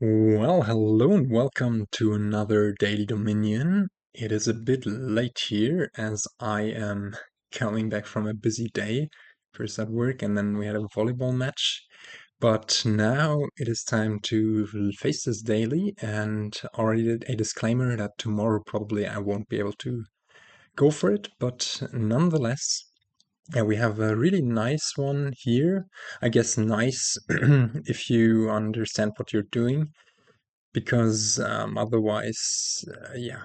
Well, hello and welcome to another Daily Dominion. It is a bit late here as I am coming back from a busy day, first at work and then we had a volleyball match. But now it is time to face this daily, and already a disclaimer that tomorrow probably I won't be able to go for it, but nonetheless, yeah, we have a really nice one here. I guess nice if you understand what you're doing, because otherwise, yeah,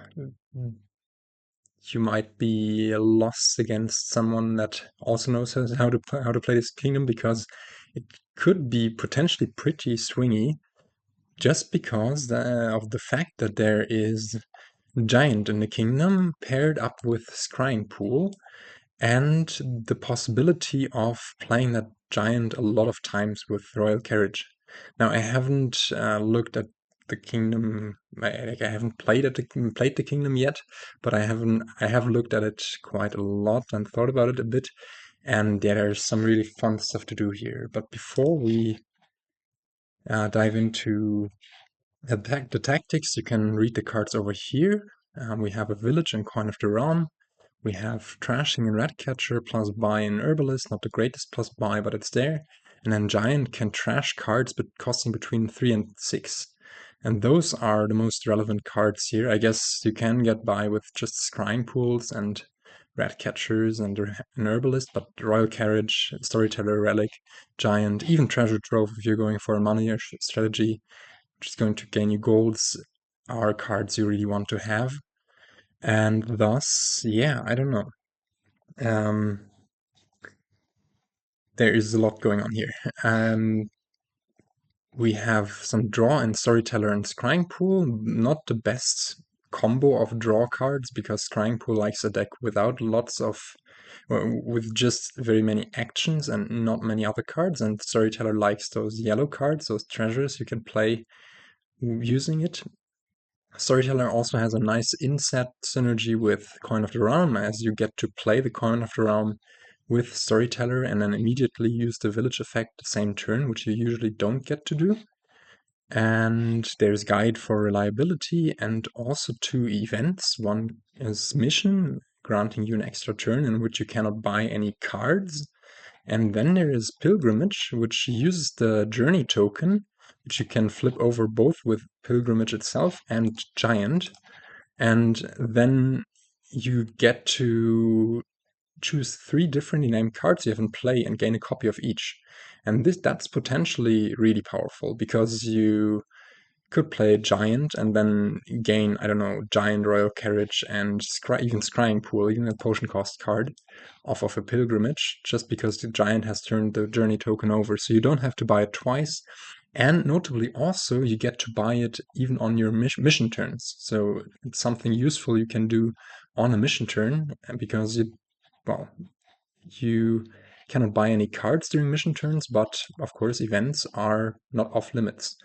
you might be lost against someone that also knows how to play this kingdom, because it could be potentially pretty swingy, just because of the fact that there is Giant in the kingdom paired up with Scrying Pool, and the possibility of playing that Giant a lot of times with Royal Carriage. Now, I haven't looked at the kingdom. I haven't played the kingdom yet, but I have looked at it quite a lot and thought about it a bit. And yeah, there's some really fun stuff to do here. But before we dive into the tactics, you can read the cards over here. We have a village and Coin of the Realm. We have Trashing and Ratcatcher plus buy in Herbalist, not the greatest plus buy, but it's there. And then Giant can trash cards but costing between 3 and 6. And those are the most relevant cards here. I guess you can get by with just Scrying Pools and Ratcatchers and an Herbalist, but Royal Carriage, Storyteller, Relic, Giant, even Treasure Trove if you're going for a money strategy, which is going to gain you golds, are cards you really want to have. And thus, yeah, I don't know. Um, there is a lot going on here. We have some draw and Storyteller and Scrying Pool. Not the best combo of draw cards, because Scrying Pool likes a deck without lots of, with just very many actions and not many other cards, and Storyteller likes those yellow cards, those treasures you can play using it. Storyteller also has a nice inset synergy with Coin of the Realm, as you get to play the Coin of the Realm with Storyteller and then immediately use the village effect the same turn, which you usually don't get to do. And there's Guide for reliability and also two events. One is Mission, granting you an extra turn in which you cannot buy any cards. And then there is Pilgrimage, which uses the Journey token, which you can flip over both with Pilgrimage itself and Giant. And then you get to choose 3 differently named cards you have in play and gain a copy of each. And that's potentially really powerful, because you could play Giant and then gain, I don't know, Giant, Royal Carriage, and even Scrying Pool, even a potion cost card off of a Pilgrimage, just because the Giant has turned the Journey token over. So you don't have to buy it twice. And notably also, you get to buy it even on your mission turns. So it's something useful you can do on a mission turn, because you cannot buy any cards during mission turns, but of course events are not off limits.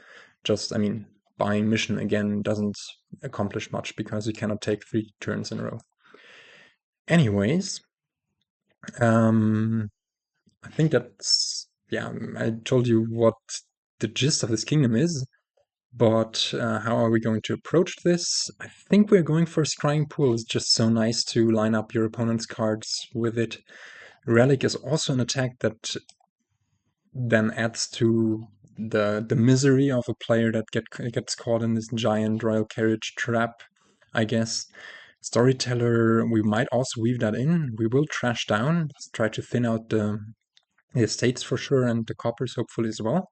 Just, I mean, buying mission again doesn't accomplish much because you cannot take 3 turns in a row. Anyways, I think that's, yeah, I told you what the gist of this kingdom is, but how are we going to approach this? I think we're going for Scrying Pool. It's just so nice to line up your opponent's cards with it. Relic is also an attack that then adds to the misery of a player that gets caught in this giant Royal Carriage trap, I guess. Storyteller, we might also weave that in. We will trash down, try to thin out the estates for sure, and the coppers hopefully as well.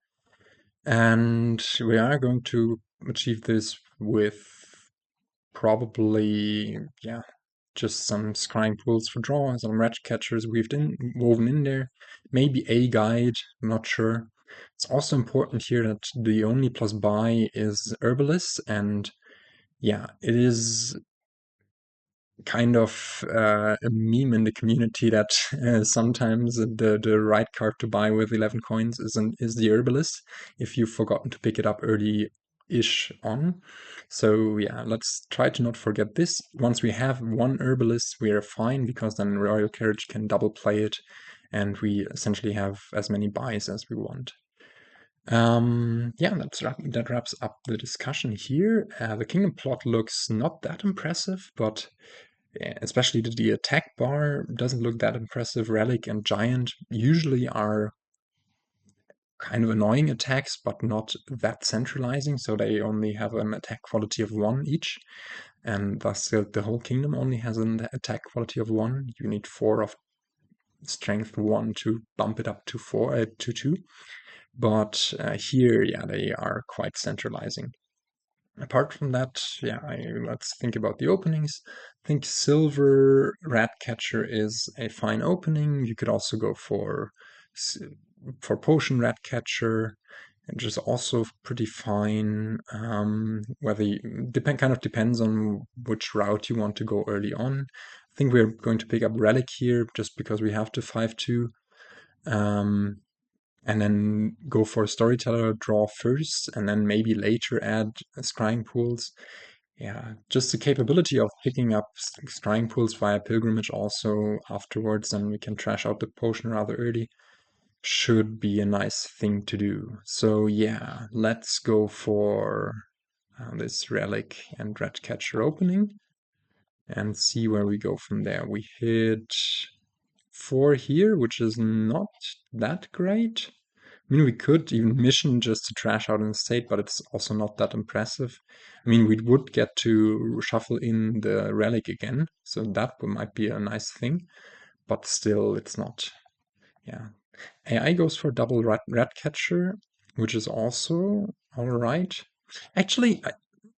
And we are going to achieve this with probably, yeah, just some Scrying Pools for draw, some Ratcatchers woven in there, maybe a guide, I'm not sure. It's also important here that the only plus buy is Herbalist, and yeah, it is kind of a meme in the community that sometimes the right card to buy with 11 coins is the Herbalist, if you've forgotten to pick it up early-ish on. So yeah, let's try to not forget this. Once we have one Herbalist, we are fine, because then Royal Carriage can double play it, and we essentially have as many buys as we want. Yeah, that wraps up the discussion here. The kingdom plot looks not that impressive, but especially the attack bar doesn't look that impressive. Relic and Giant usually are kind of annoying attacks, but not that centralizing, so they only have an attack quality of 1 each, and thus the whole kingdom only has an attack quality of 1. You need 4 of strength 1 to bump it up to 2. But here, yeah, they are quite centralizing. Apart from that, yeah, let's think about the openings. I think Silver Ratcatcher is a fine opening. You could also go for Potion Ratcatcher, which is also pretty fine. Whether kind of depends on which route you want to go early on. I think we're going to pick up Relic here just because we have to 5-2. And then go for Storyteller draw first, and then maybe later add Scrying pools. Yeah, just the capability of picking up Scrying pools via Pilgrimage also afterwards, and we can trash out the potion rather early, should be a nice thing to do. So yeah, let's go for this Relic and Ratcatcher opening and see where we go from there. We hit 4 here, which is not that great. I mean, we could even mission just to trash out an estate, but it's also not that impressive. I mean, we would get to shuffle in the Relic again, so that might be a nice thing, but still, it's not. Yeah. AI goes for double Ratcatcher, which is also alright. Actually,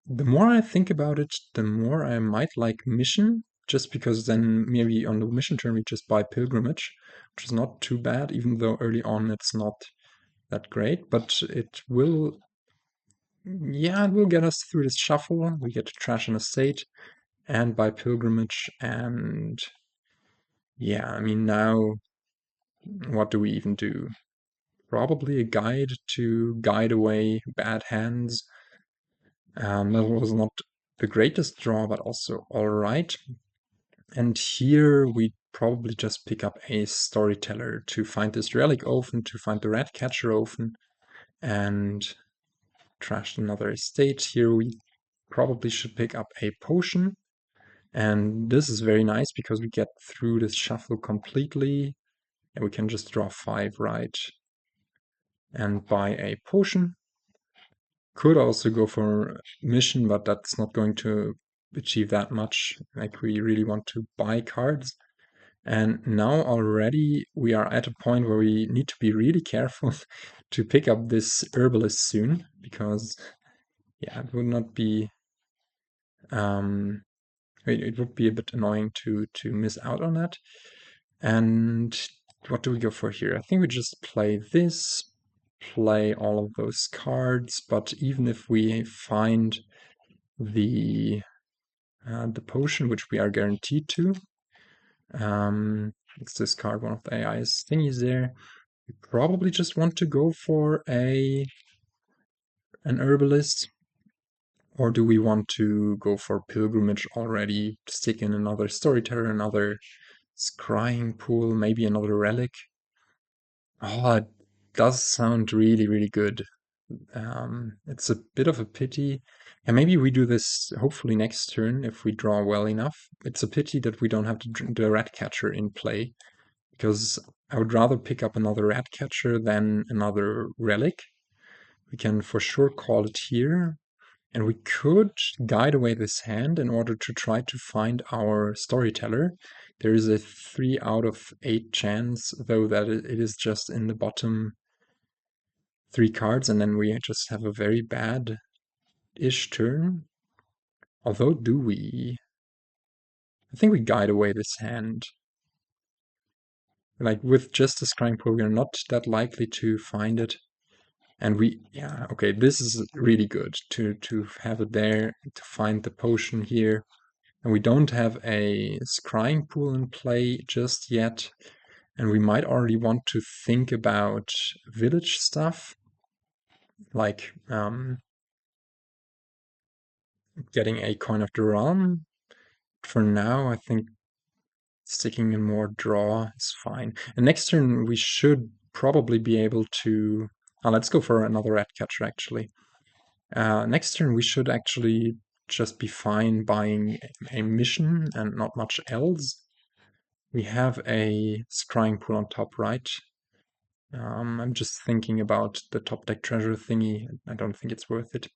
the more I think about it, the more I might like mission, just because then maybe on the mission turn we just buy Pilgrimage, which is not too bad, even though early on it's not that great, but it will, yeah, it will get us through this shuffle. We get to trash an estate and buy Pilgrimage, and yeah, I mean, now what do we even do? Probably a guide to guide away bad hands. That was not the greatest draw, but also alright. And here we probably just pick up a Storyteller to find this Relic open, to find the Ratcatcher open, and trashed another estate. Here we probably should pick up a potion. And this is very nice because we get through this shuffle completely. And we can just draw 5 right and buy a potion. Could also go for mission, but that's not going to achieve that much. Like, we really want to buy cards. And now already we are at a point where we need to be really careful to pick up this Herbalist soon, because yeah, it would not be it would be a bit annoying to miss out on that. And what do we go for here? I think we just play this, play all of those cards, but even if we find the potion, which we are guaranteed to, let's discard one of the AI's thingies there. We probably just want to go for an Herbalist. Or do we want to go for Pilgrimage already, stick in another Storyteller, another Scrying pool, maybe another Relic? Oh, it does sound really, really good. It's a bit of a pity. And maybe we do this hopefully next turn if we draw well enough. It's a pity that we don't have the Ratcatcher in play, because I would rather pick up another Ratcatcher than another Relic. We can for sure call it here. And we could guide away this hand in order to try to find our Storyteller. There is a 3 out of 8 chance, though, that it is just in the bottom 3 cards, and then we just have a very bad-ish turn. Although, do we? I think we guide away this hand. Like, with just a Scrying Pool, we're not that likely to find it. And yeah, okay, this is really good to have it there, to find the potion here. And we don't have a Scrying pool in play just yet. And we might already want to think about village stuff, like getting a Coin of the Realm. For now, I think sticking in more draw is fine. And next turn, we should probably be able to Let's go for another Ratcatcher, actually. Next turn, we should actually just be fine buying a mission and not much else. We have a Scrying pool on top right. I'm just thinking about the top deck treasure thingy. I don't think it's worth it.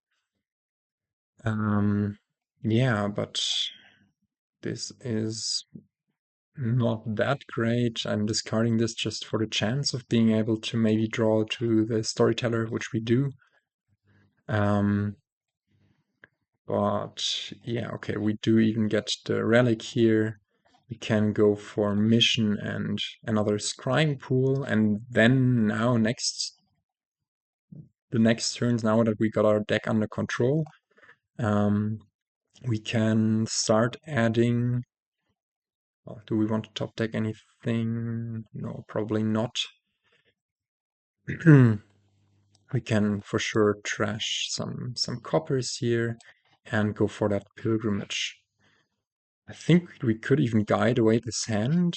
Yeah, but this is not that great. I'm discarding this just for the chance of being able to maybe draw to the Storyteller, which we do. But yeah, okay, we do even get the Relic here. We can go for mission and another Scrying pool, and then now the next turns, now that we got our deck under control, we can start adding. Well, do we want to top deck anything? No, probably not. We can for sure trash some coppers here and go for that pilgrimage. I think we could even guide away this hand,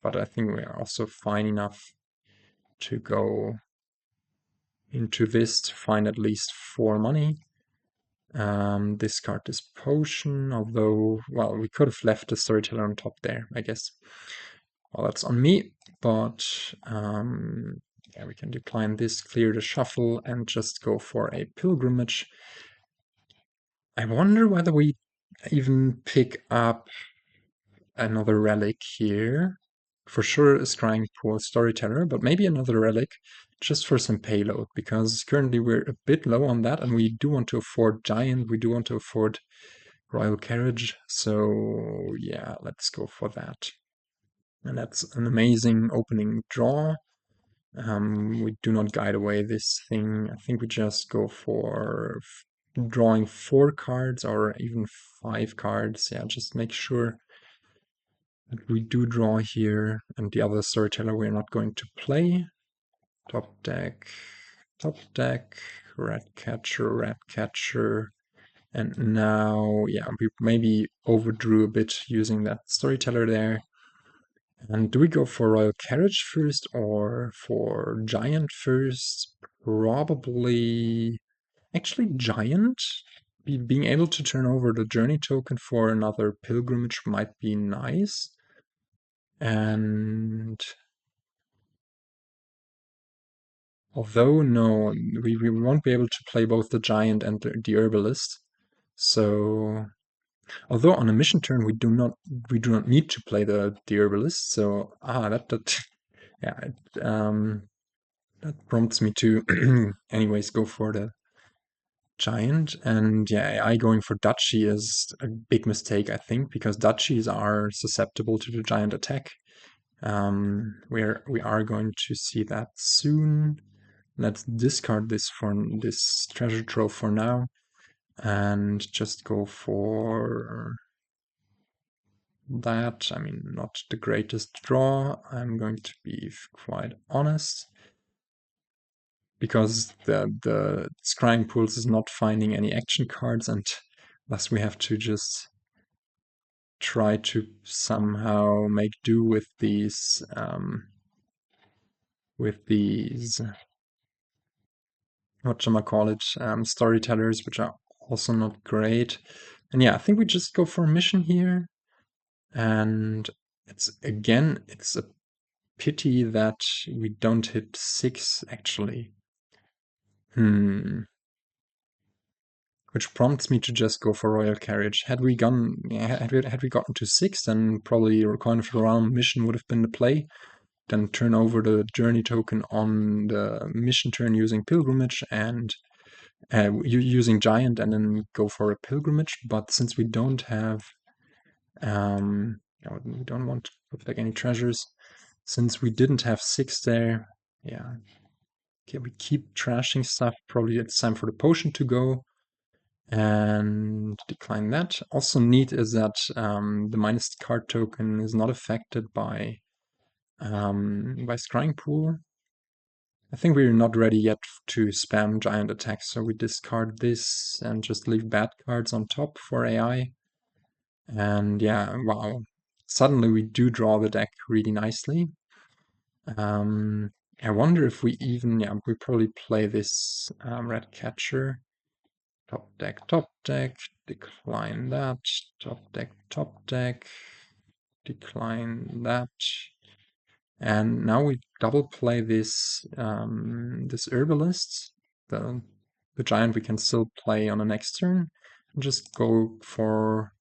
but I think we are also fine enough to go into this to find at least 4 money. Discard this potion, although, well, we could have left the Storyteller on top there, I guess. Well, that's on me, but yeah, we can decline this, clear the shuffle, and just go for a pilgrimage. I wonder whether we even pick up another relic here. For sure a Scrying pool Storyteller, but maybe another relic just for some payload, because currently we're a bit low on that, and we do want to afford Giant, we do want to afford Royal Carriage, so yeah, let's go for that. And that's an amazing opening draw. We do not guide away this thing. I think we just go for drawing 4 cards or even 5 cards. Yeah, just make sure that we do draw here. And the other Storyteller we're not going to play. Top deck, Ratcatcher. And now, yeah, we maybe overdrew a bit using that Storyteller there. And do we go for Royal Carriage first or for Giant first? Probably, actually Giant. Being able to turn over the journey token for another pilgrimage might be nice. And although no, we won't be able to play both the Giant and the Herbalist. So although on a mission turn we do not need to play the Herbalist, so that yeah, that prompts me to anyways go for the Giant. And yeah, AI going for Duchy is a big mistake, I think, because Duchies are susceptible to the Giant attack. We are going to see that soon. Let's discard this for this treasure trove for now and just go for that. I mean, not the greatest draw, I'm going to be quite honest, because the Scrying pools is not finding any action cards, and thus we have to just try to somehow make do with these Storytellers, which are also not great. And yeah, I think we just go for a mission here. And it's a pity that we don't hit 6 actually. Which prompts me to just go for Royal Carriage. Had we gotten to 6, then probably Coin of the Realm mission would have been the play. Then turn over the journey token on the mission turn using pilgrimage and using Giant, and then go for a pilgrimage. But since we don't have, we don't want to put like any treasures. Since we didn't have 6 there, yeah. Okay, we keep trashing stuff. Probably it's time for the potion to go. And decline that. Also neat is that the minus card token is not affected by Scrying pool. I think we're not ready yet to spam giant attacks, so we discard this and just leave bad cards on top for AI. And yeah, wow. Suddenly we do draw the deck really nicely. I wonder if we even, yeah, we probably play this Ratcatcher. Top deck, decline that, top deck, decline that. And now we double play this Herbalist, the giant we can still play on the next turn, and just go for,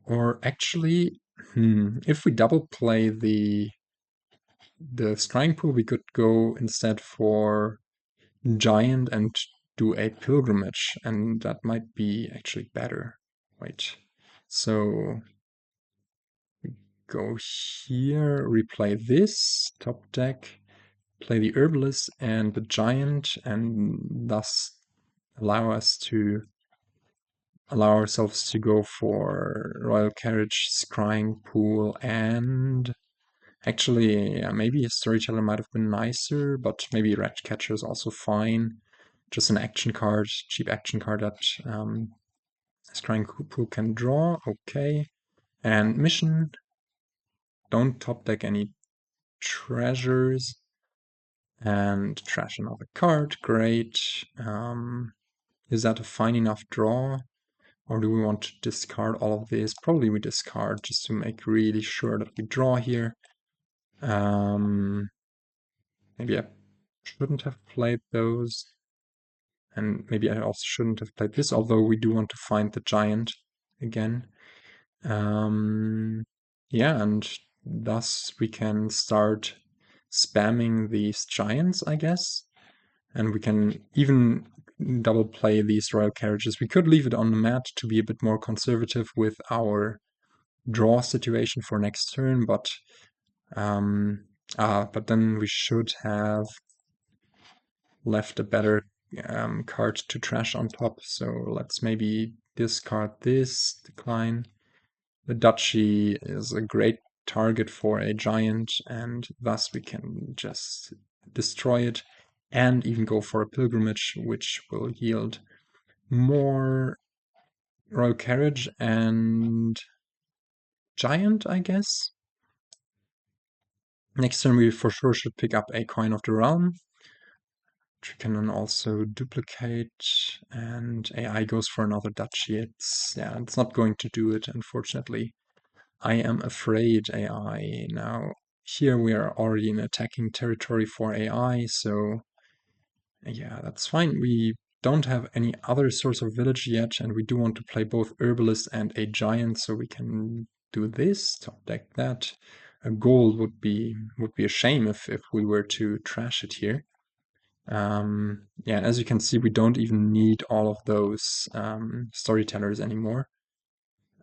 or actually, if we double play the Scrying pool, we could go instead for giant and do a pilgrimage, and that might be actually better. Wait, so we go here, replay this top deck, play the Herbalist and the giant, and thus allow ourselves to go for Royal Carriage, Scrying pool, and actually, yeah, maybe a Storyteller might have been nicer, but maybe Ratcatcher is also fine. Just an action card, cheap action card that Scrying pool can draw. Okay. And mission. Don't top deck any treasures. And trash another card. Great. Is that a fine enough draw? Or do we want to discard all of this? Probably we discard just to make really sure that we draw here. Maybe I shouldn't have played those. And maybe I also shouldn't have played this, although we do want to find the giant again. Yeah, and thus we can start spamming these giants, I guess. And we can even double play these royal carriages. We could leave it on the mat to be a bit more conservative with our draw situation for next turn, but then we should have left a better card to trash on top. So let's maybe discard this, decline. The duchy is a great target for a giant, and thus we can just destroy it and even go for a pilgrimage, which will yield more royal carriage and giant, I guess. Next turn we for sure should pick up a coin of the realm, which we can then also duplicate, and AI goes for another duchy. It's not going to do it, unfortunately. I am afraid AI. Now, here we are already in attacking territory for AI, so yeah, that's fine. We don't have any other source of village yet, and we do want to play both Herbalist and a Giant, so we can do this, top deck that. A gold would be a shame if we were to trash it here. Yeah, as you can see, we don't even need all of those storytellers anymore.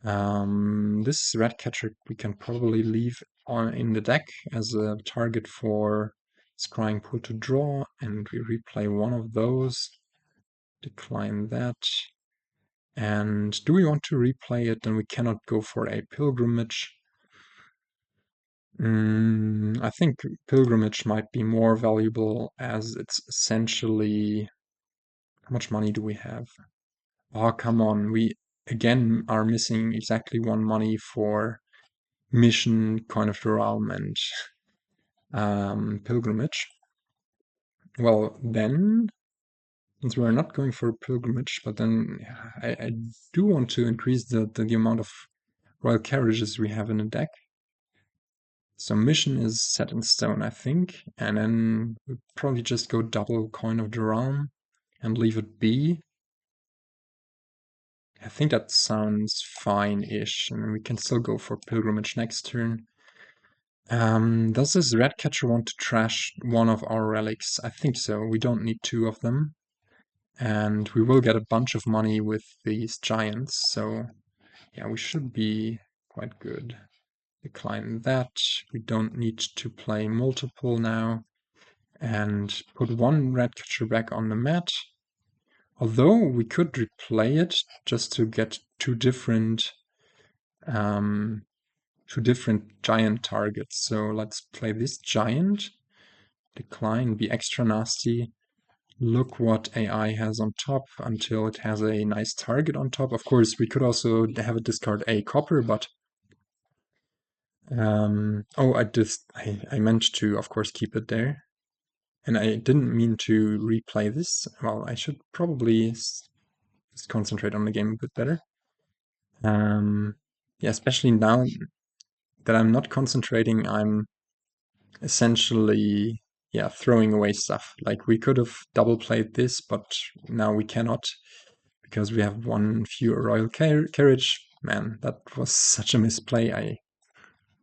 This Ratcatcher we can probably leave on in the deck as a target for Scrying pool to draw, and we replay one of those. Decline that. And do we want to replay it? Then we cannot go for a pilgrimage. I think pilgrimage might be more valuable as it's essentially... How much money do we have? Oh, come on. We again are missing exactly one money for mission, coin of the realm, and pilgrimage. Well, then, since we're not going for a pilgrimage, but then I do want to increase the amount of royal carriages we have in the deck. So mission is set in stone, I think, and then we'll probably just go double coin of the realm and leave it be. I think that sounds fine-ish, and we can still go for pilgrimage next turn. Does this Ratcatcher want to trash one of our relics? I think so. We don't need two of them. And we will get a bunch of money with these giants, so yeah, we should be quite good. Decline that. We don't need to play multiple now. And put one Ratcatcher back on the mat. Although we could replay it just to get two different giant targets. So let's play this giant, decline, be extra nasty. Look what AI has on top until it has a nice target on top. Of course, we could also have it discard a copper, but Oh, I meant to, of course, keep it there. And I didn't mean to replay this. Well, I should probably just concentrate on the game a bit better. Yeah, especially now that I'm not concentrating, I'm essentially, yeah, throwing away stuff. Like we could have double played this, but now we cannot because we have one fewer royal carriage. Man, that was such a misplay. I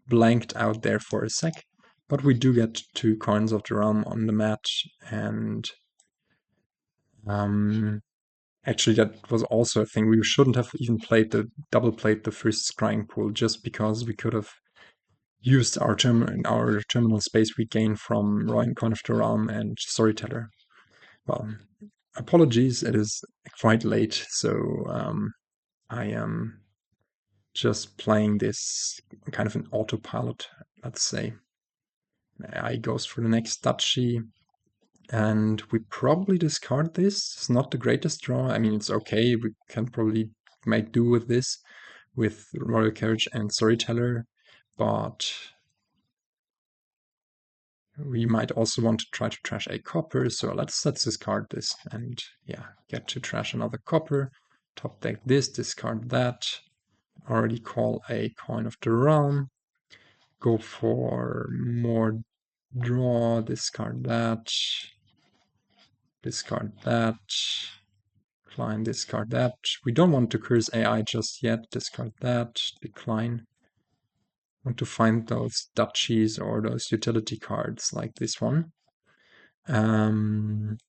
blanked out there for a sec. But we do get 2 coins of the realm on the mat, and actually that was also a thing. We shouldn't have even double played the first scrying pool just because we could have used our terminal space we gained from Royal Coin of the Realm and Storyteller. Well, apologies, it is quite late, so I am just playing this kind of an autopilot, let's say. I goes for the next duchy, and we probably discard this. It's not the greatest draw. I mean, it's okay. We can probably make do with this, with Royal Carriage and Storyteller, but we might also want to try to trash a copper, so let's discard this and yeah, get to trash another copper. Top deck this, discard that. Already call a coin of the realm. Go for more draw, discard that. Discard that. Decline, discard that. We don't want to curse AI just yet. Discard that. Decline. Want to find those duchies or those utility cards like this one. And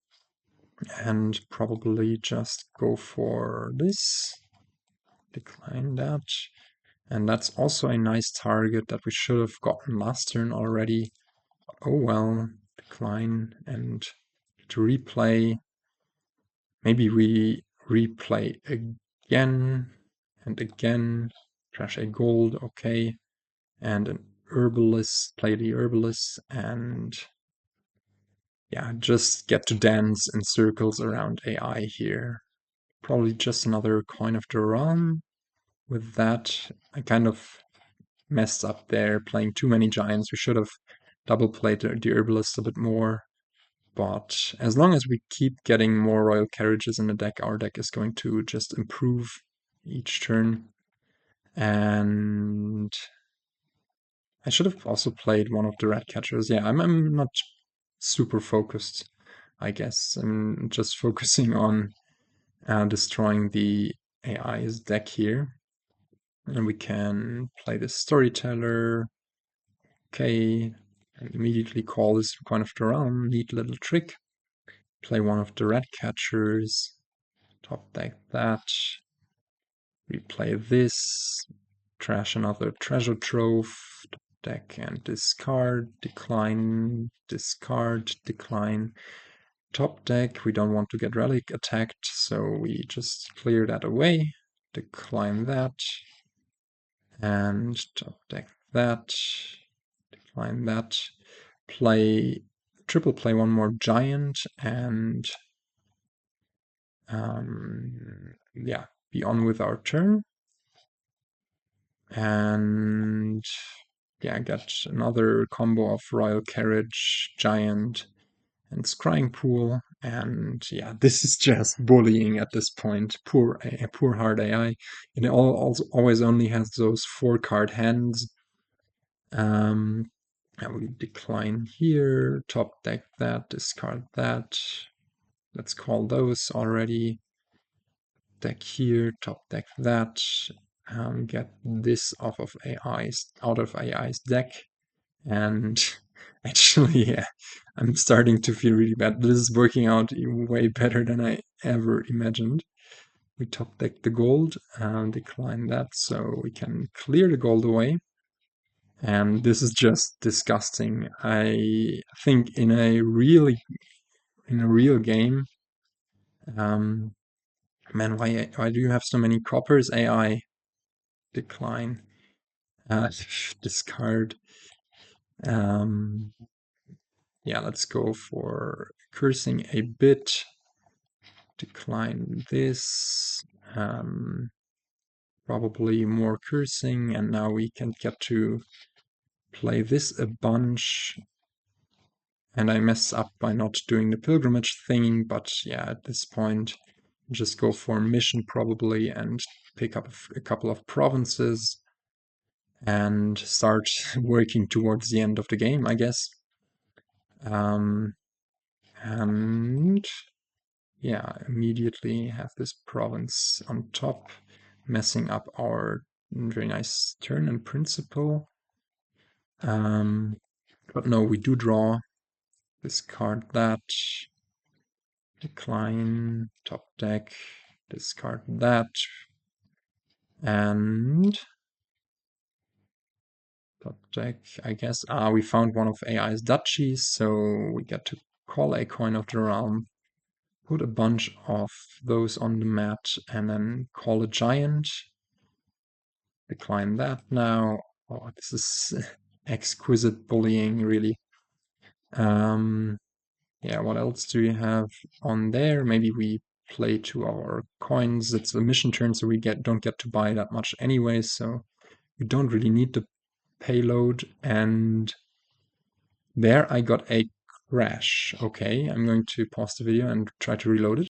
probably just go for this. Decline that. And that's also a nice target that we should have gotten last turn already. Oh well, decline and to replay. Maybe we replay again and again. Trash a gold, okay. And an herbalist, play the herbalist, and yeah, just get to dance in circles around AI here. Probably just another coin of the realm. With that, I kind of messed up there, playing too many giants. We should have double played the herbalist a bit more. But as long as we keep getting more royal carriages in the deck, our deck is going to just improve each turn. And I should have also played one of the Ratcatchers. Yeah, I'm not super focused, I guess. I'm just focusing on destroying the AI's deck here. And we can play the Storyteller. Okay, and immediately call this Coin of the Realm. Neat little trick. Play one of the Ratcatchers. Top deck that. Replay this. Trash another treasure trove. Top deck and discard. Decline. Discard. Decline. Top deck, we don't want to get Relic attacked, so we just clear that away. Decline that. And top deck that. Decline that. Triple play one more giant, and yeah, be on with our turn. And yeah, get another combo of Royal Carriage, Giant, and Scrying Pool. And yeah, this is just bullying at this point. Poor hard AI. It always only has those 4-card hands. I will decline here, top deck that, discard that. Let's call those already. Deck here, top deck that. Get this out of AI's deck. And actually, yeah, I'm starting to feel really bad. This is working out way better than I ever imagined. We top deck the gold, decline that so we can clear the gold away. And this is just disgusting. I think in a real game, man, why do you have so many coppers? AI, decline, discard. Yeah, let's go for cursing a bit. Decline this. Probably more cursing, and now we can get to play this a bunch, and I mess up by not doing the pilgrimage thing, but yeah, at this point, just go for a mission probably and pick up a couple of provinces and start working towards the end of the game, I guess. And yeah, immediately have this province on top, messing up our very nice turn in principle. But no, we do draw, discard that, decline, top deck, discard that, and top deck, I guess. We found one of AI's duchies, so we get to call a coin of the realm, put a bunch of those on the mat, and then call a giant. Decline that now. Oh, this is exquisite bullying, really. Yeah, what else do we have on there? Maybe we play to our coins. It's a mission turn, so we don't get to buy that much anyway, so we don't really need the payload. And there I got a crash. Okay, I'm going to pause the video and try to reload it.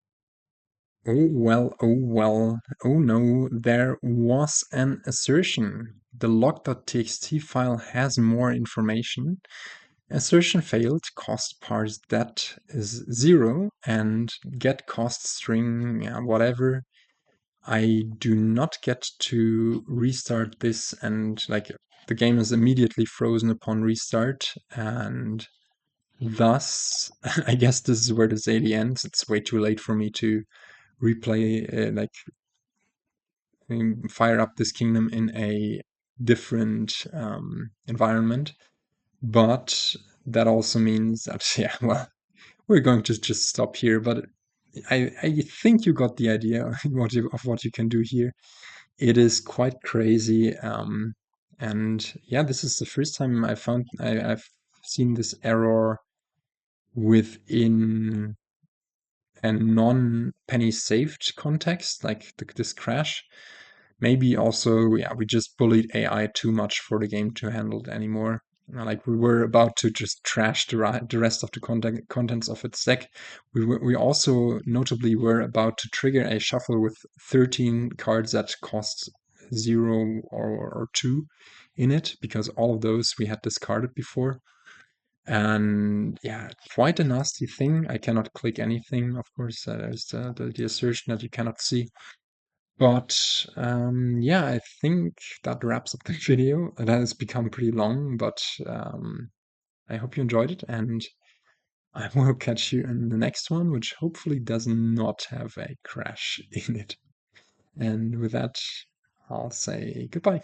Oh well, oh well, oh no, there was an assertion. The log.txt file has more information. Assertion failed, cost parse that is 0, and get cost string, yeah, whatever. I do not get to restart this, and like the game is immediately frozen upon restart, and thus I guess this is where the daily ends. It's way too late for me to replay, fire up this kingdom in a different environment. But that also means that, yeah, well, we're going to just stop here. But I think you got the idea of what you can do here. It is quite crazy. And yeah, this is the first time I've seen this error within a non-penny saved context, like this crash. Maybe also, yeah, we just bullied AI too much for the game to handle it anymore. Like we were about to just trash the rest of the contents of its deck. We also notably were about to trigger a shuffle with 13 cards that cost 0 or 2 in it, because all of those we had discarded before. And yeah, quite a nasty thing. I cannot click anything, of course. There's the assertion that you cannot see. But yeah, I think that wraps up the video. It has become pretty long, but I hope you enjoyed it, and I will catch you in the next one, which hopefully does not have a crash in it. And with that, I'll say goodbye.